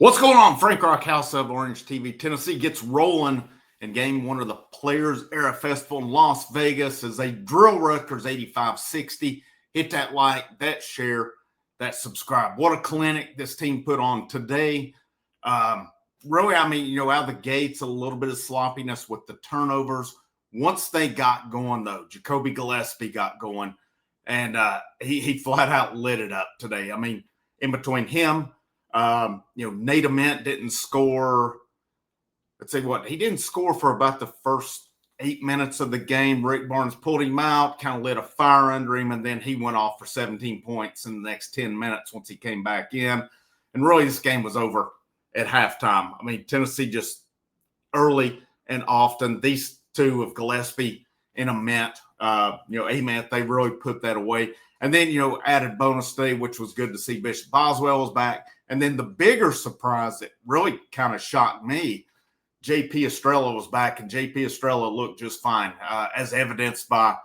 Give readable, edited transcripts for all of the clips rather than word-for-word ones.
What's going on? Frank Rockhouse of Orange TV. Tennessee gets rolling in game one of the Players Era Festival in Las Vegas as they drill Rutgers 85-60. Hit that like, that share, that subscribe. What a clinic this team put on today. Really, out of the gates, a little bit of sloppiness with the turnovers. Once they got going, though, Jacoby Gillespie got going, and he flat out lit it up today. I mean, in between him, Nate Ament didn't score. Let's see what he didn't score for about the first 8 minutes of the game. Rick Barnes pulled him out, kind of lit a fire under him, and then he went off for 17 points in the next 10 minutes once he came back in. And really, this game was over at halftime. I mean, Tennessee just early and often, these two of Gillespie and Ament, Ament, they really put that away. And then, added bonus day, which was good to see. Bishop Boswell was back. And then the bigger surprise that really kind of shocked me, J.P. Estrella was back, and J.P. Estrella looked just fine, as evidenced by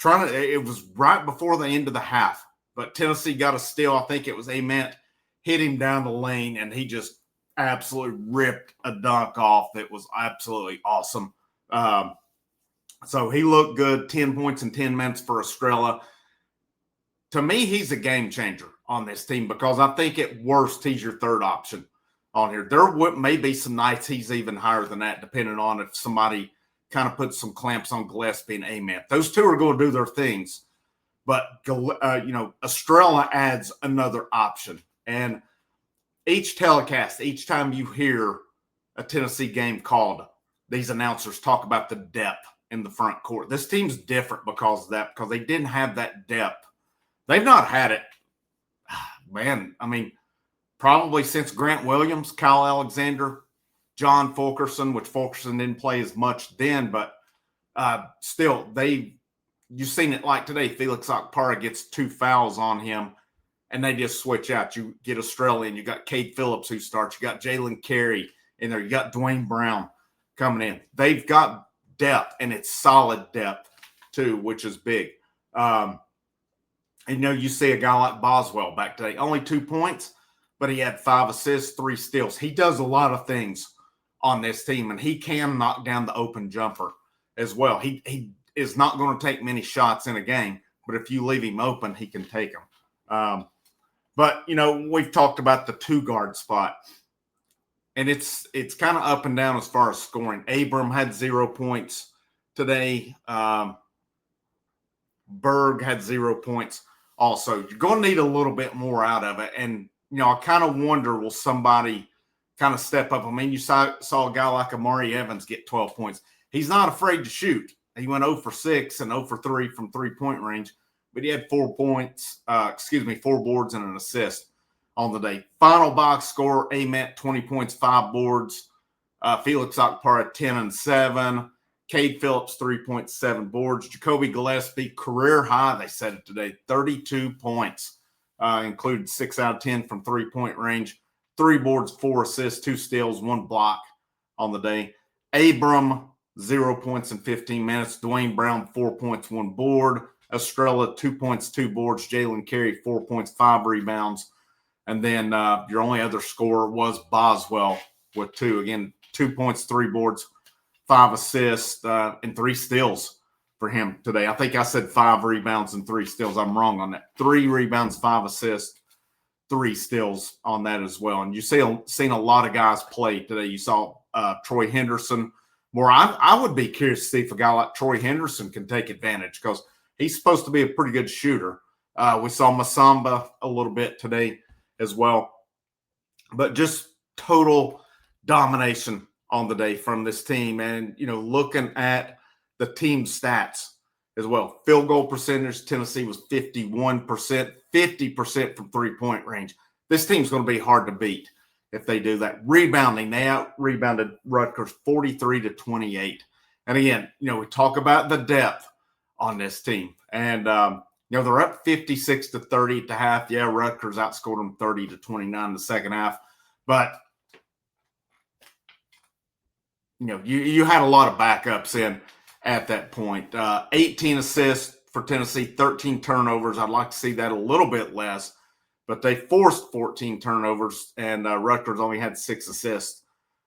it was right before the end of the half, but Tennessee got a steal. I think it was Ament hit him down the lane, and he just absolutely ripped a dunk off. It was absolutely awesome. So he looked good, 10 points in 10 minutes for Estrella. To me, he's a game changer on this team because I think at worst he's your third option on here. There may be some nights he's even higher than that, depending on if somebody kind of puts some clamps on Gillespie and Ament. Those two are going to do their things, but Estrella adds another option. And each telecast, each time you hear a Tennessee game called, these announcers talk about the depth in the front court. This team's different because of that, because they didn't have that depth. They've not had it, man. I mean, probably since Grant Williams, Kyle Alexander, John Fulkerson, which Fulkerson didn't play as much then, but still, you've seen it like today. Felix Okpara gets 2 fouls on him, and they just switch out. You get Australian, you got Cade Phillips who starts, you got Jalen Carey in there, you got Dwayne Brown coming in. They've got depth, and it's solid depth too, which is big. You see a guy like Boswell back today, only 2 points, but he had 5 assists, 3 steals. He does a lot of things on this team, and he can knock down the open jumper as well. He is not going to take many shots in a game, but if you leave him open, he can take them. But we've talked about the 2-guard spot, and it's kind of up and down as far as scoring. Abram had 0 points today. Berg had 0 points. Also, you're going to need a little bit more out of it. And, I kind of wonder, will somebody kind of step up? I mean, you saw a guy like Amari Evans get 12 points. He's not afraid to shoot. He went 0 for 6 and 0 for 3 from three-point range, but he had 4 boards and an assist on the day. Final box score, Ament, 20 points, 5 boards. Felix Okpara, 10 and 7. Cade Phillips, 3.7 boards. Jacoby Gillespie, career high, they said it today, 32 points, included 6 out of 10 from three-point range, 3 boards, 4 assists, 2 steals, 1 block on the day. Abram, 0 points in 15 minutes. Dwayne Brown, 4 points, 1 board. Estrella, 2 points, 2 boards. Jalen Carey, 4 points, 5 rebounds. And then your only other scorer was Boswell with 2. Again, 2 points, 3 boards, 5 assists, and 3 steals for him today. I think I said 5 rebounds and 3 steals. I'm wrong on that. 3 rebounds, 5 assists, 3 steals on that as well. And you've seen a lot of guys play today. You saw Troy Henderson. I would be curious to see if a guy like Troy Henderson can take advantage because he's supposed to be a pretty good shooter. We saw Masamba a little bit today as well. But just total domination on the day from this team. And, looking at the team stats as well. Field goal percentage, Tennessee was 51%, 50% from three-point range. This team's going to be hard to beat if they do that. Rebounding, they out-rebounded Rutgers 43-28. And again, we talk about the depth on this team. And, they're up 56-30 at the half. Yeah, Rutgers outscored them 30-29 in the second half. But you had a lot of backups in at that point. 18 assists for Tennessee, 13 turnovers. I'd like to see that a little bit less. but they forced 14 turnovers, and Rutgers only had 6 assists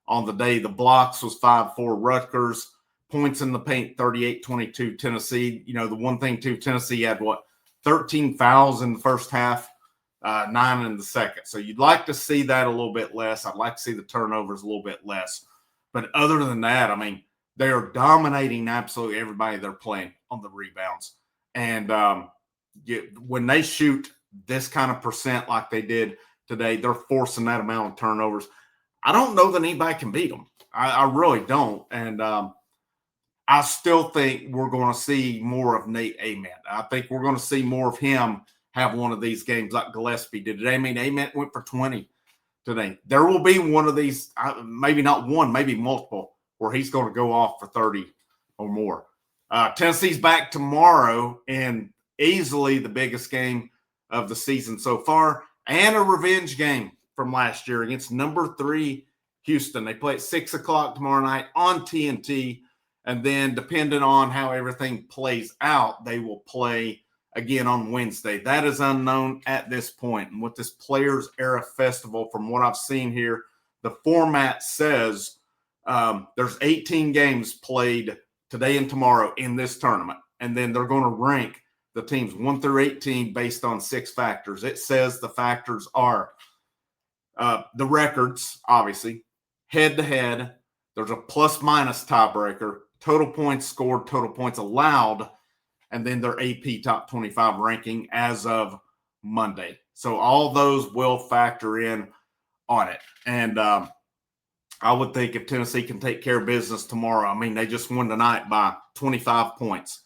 on the day. The blocks was 5-4 Rutgers. Points in the paint, 38-22 Tennessee. You know, the one thing, too, Tennessee had, 13 fouls in the first half, 9 in the second. So you'd like to see that a little bit less. I'd like to see the turnovers a little bit less. But other than that, I mean, they are dominating absolutely everybody they're playing on the rebounds. And when they shoot this kind of percent like they did today, they're forcing that amount of turnovers. I don't know that anybody can beat them. I really don't. And I still think we're going to see more of Nate Ament. I think we're going to see more of him have one of these games like Gillespie did today. I mean, Ament went for 20 today. There will be one of these, maybe not one, maybe multiple, where he's going to go off for 30 or more. Tennessee's back tomorrow in easily the biggest game of the season so far, and a revenge game from last year against number 3 Houston. They play at 6 o'clock tomorrow night on TNT, and then depending on how everything plays out, they will play again on Wednesday. That is unknown at this point. And with this Players Era Festival, from what I've seen here, the format says there's 18 games played today and tomorrow in this tournament. And then they're going to rank the teams 1 through 18 based on 6 factors. It says the factors are the records, obviously, head-to-head. There's a plus-minus tiebreaker, total points scored, total points allowed, and then their AP Top 25 ranking as of Monday. So all those will factor in on it. And I would think if Tennessee can take care of business tomorrow, I mean, they just won tonight by 25 points.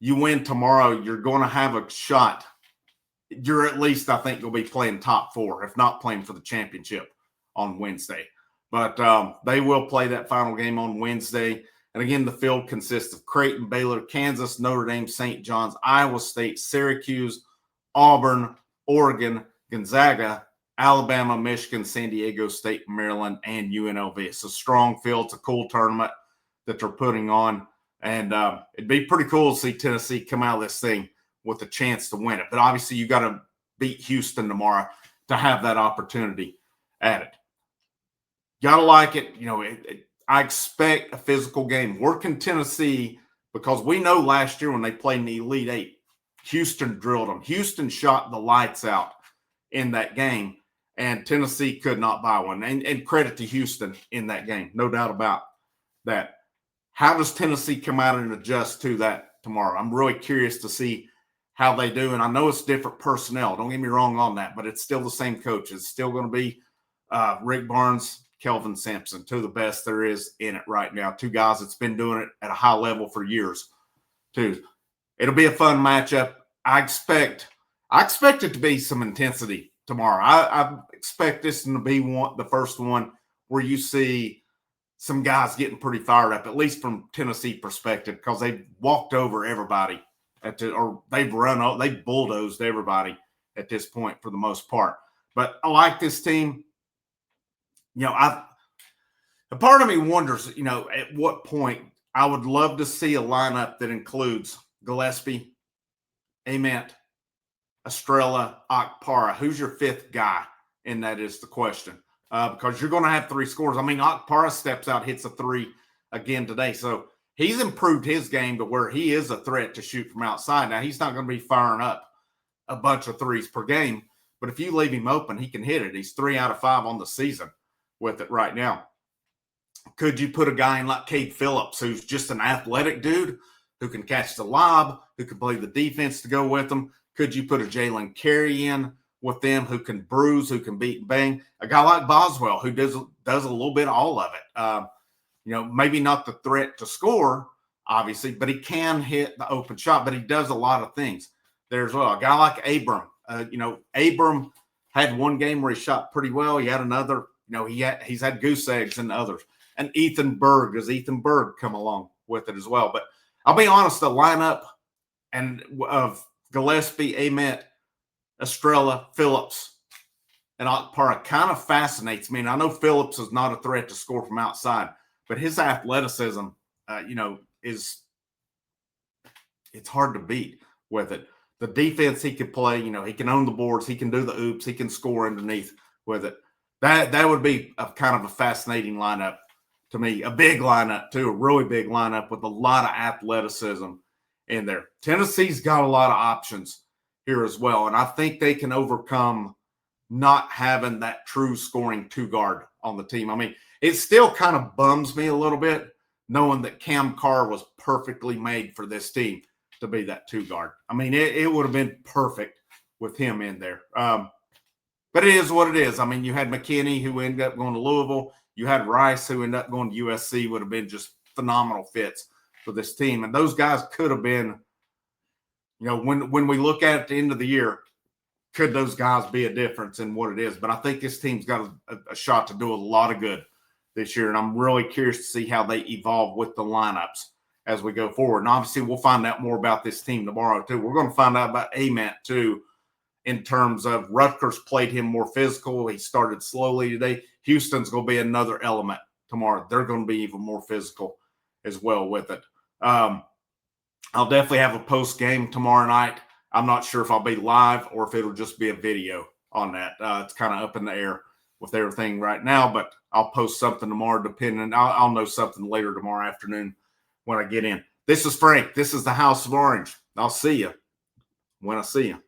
You win tomorrow, you're going to have a shot. You're at least, I think, going to be playing top 4, if not playing for the championship on Wednesday. But they will play that final game on Wednesday. And again, the field consists of Creighton, Baylor, Kansas, Notre Dame, St. John's, Iowa State, Syracuse, Auburn, Oregon, Gonzaga, Alabama, Michigan, San Diego State, Maryland, and UNLV. It's a strong field. It's a cool tournament that they're putting on. And it'd be pretty cool to see Tennessee come out of this thing with a chance to win it. But obviously, you got to beat Houston tomorrow to have that opportunity at it. Got to like it. You know, I expect a physical game. Working Tennessee, because we know last year when they played in the Elite Eight, Houston drilled them. Houston shot the lights out in that game, and Tennessee could not buy one. And credit to Houston in that game, no doubt about that. How does Tennessee come out and adjust to that tomorrow? I'm really curious to see how they do. And I know it's different personnel. Don't get me wrong on that, but it's still the same coach. It's still going to be Rick Barnes, Kelvin Sampson, 2 of the best there is in it right now. 2 guys that's been doing it at a high level for years, too. It'll be a fun matchup. I expect it to be some intensity tomorrow. I expect this to be the first one where you see some guys getting pretty fired up, at least from Tennessee perspective, because they've walked over everybody they've bulldozed everybody at this point for the most part. But I like this team. You know, a part of me wonders, you know, at what point I would love to see a lineup that includes Gillespie, Ament, Estrella, Okpara. Who's your 5th guy? And that is the question. Because you're going to have 3 scores. I mean, Okpara steps out, hits a 3 again today. So he's improved his game to where he is a threat to shoot from outside. Now, he's not going to be firing up a bunch of 3s per game. But if you leave him open, he can hit it. He's 3 out of 5 on the season with it right now. Could you put a guy in like Cade Phillips, who's just an athletic dude who can catch the lob, who can play the defense to go with him? Could you put a Jalen Carey in with them who can bruise, who can beat and bang? A guy like Boswell who does a little bit of all of it. You know, maybe not the threat to score, obviously, but he can hit the open shot, but he does a lot of things. There's a guy like Abram. You know, Abram had one game where he shot pretty well. He had another. You know, he's had goose eggs and others. And Ethan Berg, does Ethan Berg come along with it as well? But I'll be honest, the lineup of Gillespie, Ament, Estrella, Phillips, and Okpara kind of fascinates me. And I know Phillips is not a threat to score from outside, but his athleticism, you know, it's hard to beat with it. The defense he could play, he can own the boards, he can do the oops, he can score underneath with it. That would be a kind of a fascinating lineup to me. A big lineup, too, a really big lineup with a lot of athleticism in there. Tennessee's got a lot of options here as well, and I think they can overcome not having that true scoring two guard on the team. I mean, it still kind of bums me a little bit knowing that Cam Carr was perfectly made for this team to be that two guard. I mean, it would have been perfect with him in there. But it is what it is. I mean, you had McKinney, who ended up going to Louisville. You had Rice, who ended up going to USC, would have been just phenomenal fits for this team. And those guys could have been, when we look at the end of the year, could those guys be a difference in what it is? But I think this team's got a shot to do a lot of good this year. And I'm really curious to see how they evolve with the lineups as we go forward. And obviously, we'll find out more about this team tomorrow, too. We're going to find out about Ament, too, in terms of Rutgers played him more physical. He started slowly today. Houston's going to be another element tomorrow. They're going to be even more physical as well with it. I'll definitely have a post game tomorrow night. I'm not sure if I'll be live or if it'll just be a video on that. It's kind of up in the air with everything right now, but I'll post something tomorrow depending. I'll know something later tomorrow afternoon when I get in. This is Frank. This is the House of Orange. I'll see you when I see you.